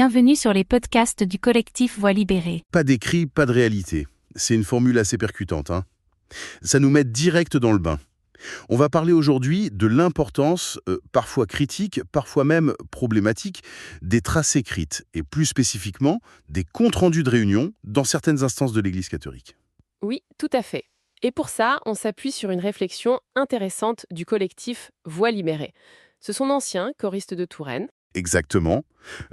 Bienvenue sur les podcasts du collectif Voix libérée. Pas d'écrit, pas de réalité. C'est une formule assez percutante, hein. Ça nous met direct dans le bain. On va parler aujourd'hui de l'importance, parfois critique, parfois même problématique, des traces écrites, et plus spécifiquement, des comptes rendus de réunion dans certaines instances de l'Église catholique. Oui, tout à fait. Et pour ça, on s'appuie sur une réflexion intéressante du collectif Voix libérée. Ce sont d'anciens choristes de Touraine. Exactement.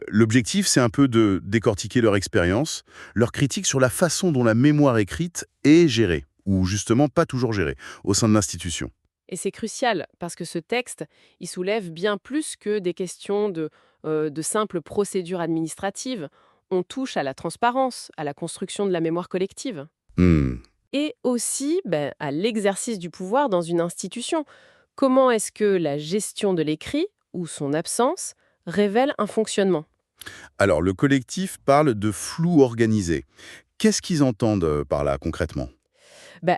L'objectif, c'est un peu de décortiquer leur expérience, leur critique sur la façon dont la mémoire écrite est gérée, ou justement pas toujours gérée, au sein de l'institution. Et c'est crucial parce que ce texte, il soulève bien plus que des questions de simples procédures administratives. On touche à la transparence, à la construction de la mémoire collective. Hmm. Et aussi à l'exercice du pouvoir dans une institution. Comment est-ce que la gestion de l'écrit, ou son absence, révèle un fonctionnement? Alors, le collectif parle de flou organisé. Qu'est-ce qu'ils entendent par là, concrètement?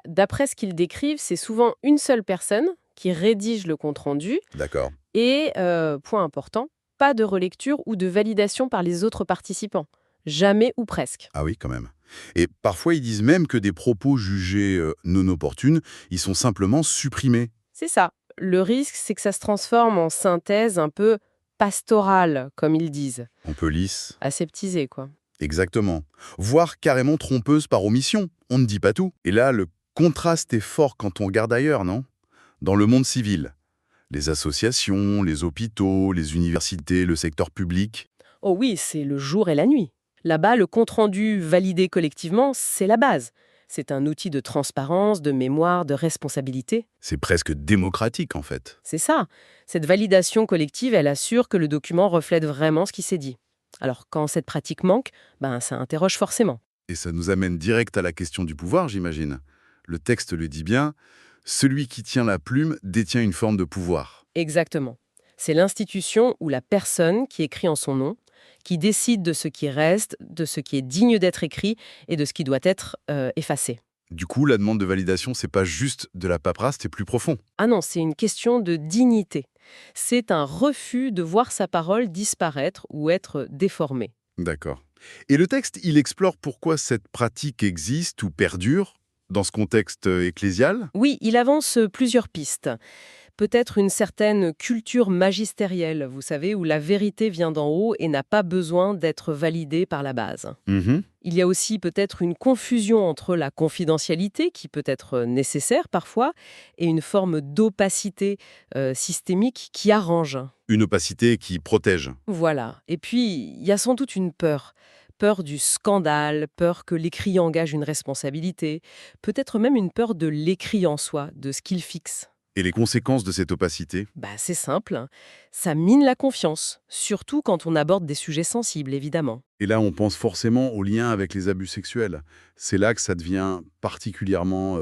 D'après ce qu'ils décrivent, c'est souvent une seule personne qui rédige le compte-rendu D'accord. et, point important, pas de relecture ou de validation par les autres participants. Jamais ou presque. Ah oui, quand même. Et parfois, ils disent même que des propos jugés non opportuns, ils sont simplement supprimés. C'est ça. Le risque, c'est que ça se transforme en synthèse un peu pastorale, comme ils disent. On peut lisse. Aseptisée, quoi. Exactement. Voire carrément trompeuse par omission. On ne dit pas tout. Et là, le contraste est fort quand on regarde ailleurs, non? Dans le monde civil. Les associations, les hôpitaux, les universités, le secteur public. Oh oui, c'est le jour et la nuit. Là-bas, le compte-rendu validé collectivement, c'est la base. C'est un outil de transparence, de mémoire, de responsabilité. C'est presque démocratique, en fait. C'est ça. Cette validation collective, elle assure que le document reflète vraiment ce qui s'est dit. Alors, quand cette pratique manque, ça interroge forcément. Et ça nous amène direct à la question du pouvoir, j'imagine. Le texte le dit bien, celui qui tient la plume détient une forme de pouvoir. Exactement. C'est l'institution ou la personne qui écrit en son nom, qui décide de ce qui reste, de ce qui est digne d'être écrit et de ce qui doit être effacé. Du coup, la demande de validation, c'est pas juste de la paperasse, c'est plus profond. Ah non, c'est une question de dignité. C'est un refus de voir sa parole disparaître ou être déformée. D'accord. Et le texte, il explore pourquoi cette pratique existe ou perdure dans ce contexte ecclésial. Oui, il avance plusieurs pistes. Peut-être une certaine culture magistérielle, vous savez, où la vérité vient d'en haut et n'a pas besoin d'être validée par la base. Mhm. Il y a aussi peut-être une confusion entre la confidentialité, qui peut être nécessaire parfois, et une forme d'opacité systémique qui arrange. Une opacité qui protège. Voilà. Et puis, il y a sans doute une peur. Peur du scandale, peur que l'écrit engage une responsabilité, peut-être même une peur de l'écrit en soi, de ce qu'il fixe. Et les conséquences de cette opacité? C'est simple, hein. Ça mine la confiance, surtout quand on aborde des sujets sensibles, évidemment. Et là, on pense forcément au lien avec les abus sexuels. C'est là que ça devient particulièrement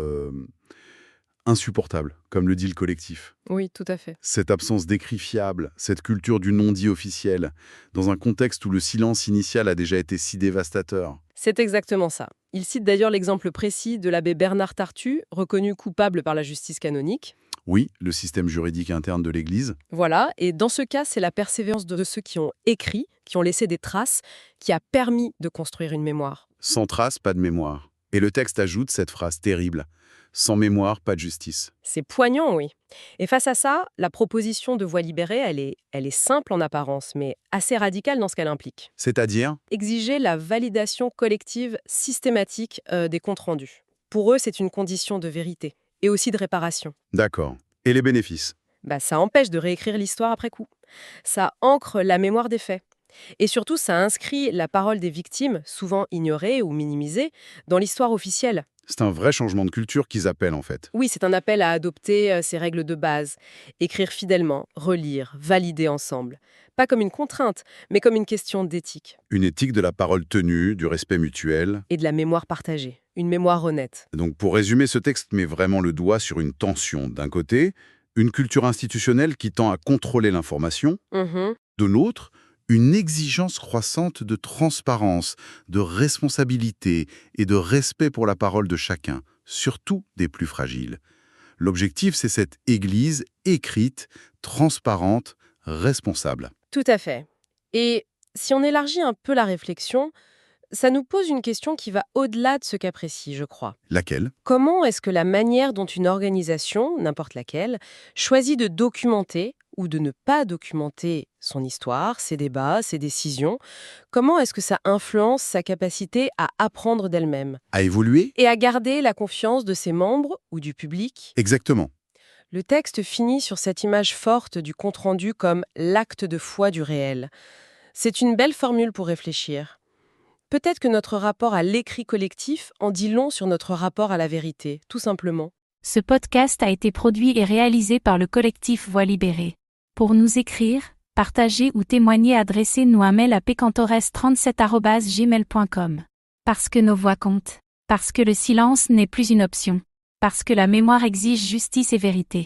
insupportable, comme le dit le collectif. Oui, tout à fait. Cette absence d'écrit fiable, cette culture du non-dit officiel, dans un contexte où le silence initial a déjà été si dévastateur. C'est exactement ça. Il cite d'ailleurs l'exemple précis de l'abbé Bernard Tartu, reconnu coupable par la justice canonique. Oui, le système juridique interne de l'Église. Voilà, et dans ce cas, c'est la persévérance de ceux qui ont écrit, qui ont laissé des traces, qui a permis de construire une mémoire. Sans trace, pas de mémoire. Et le texte ajoute cette phrase terrible. Sans mémoire, pas de justice. C'est poignant, oui. Et face à ça, la proposition de Voix libérée, elle est simple en apparence, mais assez radicale dans ce qu'elle implique. C'est-à-dire? Exiger la validation collective systématique des comptes rendus. Pour eux, c'est une condition de vérité et aussi de réparation. D'accord. Et les bénéfices? Ça empêche de réécrire l'histoire après coup. Ça ancre la mémoire des faits. Et surtout, ça inscrit la parole des victimes, souvent ignorée ou minimisée, dans l'histoire officielle. C'est un vrai changement de culture qu'ils appellent en fait. Oui, c'est un appel à adopter ces règles de base. Écrire fidèlement, relire, valider ensemble. Pas comme une contrainte, mais comme une question d'éthique. Une éthique de la parole tenue, du respect mutuel. Et de la mémoire partagée. Une mémoire honnête. Donc pour résumer, ce texte met vraiment le doigt sur une tension. D'un côté, une culture institutionnelle qui tend à contrôler l'information. Mhm. De l'autre, une exigence croissante de transparence, de responsabilité et de respect pour la parole de chacun, surtout des plus fragiles. L'objectif, c'est cette Église écrite, transparente, responsable. Tout à fait. Et Si on élargit un peu la réflexion, ça nous pose une question qui va au-delà de ce cas précis, je crois. Laquelle? Comment est-ce que la manière dont une organisation, n'importe laquelle, choisit de documenter ou de ne pas documenter son histoire, ses débats, ses décisions, comment est-ce que ça influence sa capacité à apprendre d'elle-même À évoluer? et à garder la confiance de ses membres ou du public? Exactement. Le texte finit sur cette image forte du compte-rendu comme l'acte de foi du réel. C'est une belle formule pour réfléchir. Peut-être que notre rapport à l'écrit collectif en dit long sur notre rapport à la vérité, tout simplement. Ce podcast a été produit et réalisé par le collectif Voix libérée. Pour nous écrire, partager ou témoigner, adressez-nous un mail à pecantores37@gmail.com. Parce que nos voix comptent. Parce que le silence n'est plus une option. Parce que la mémoire exige justice et vérité.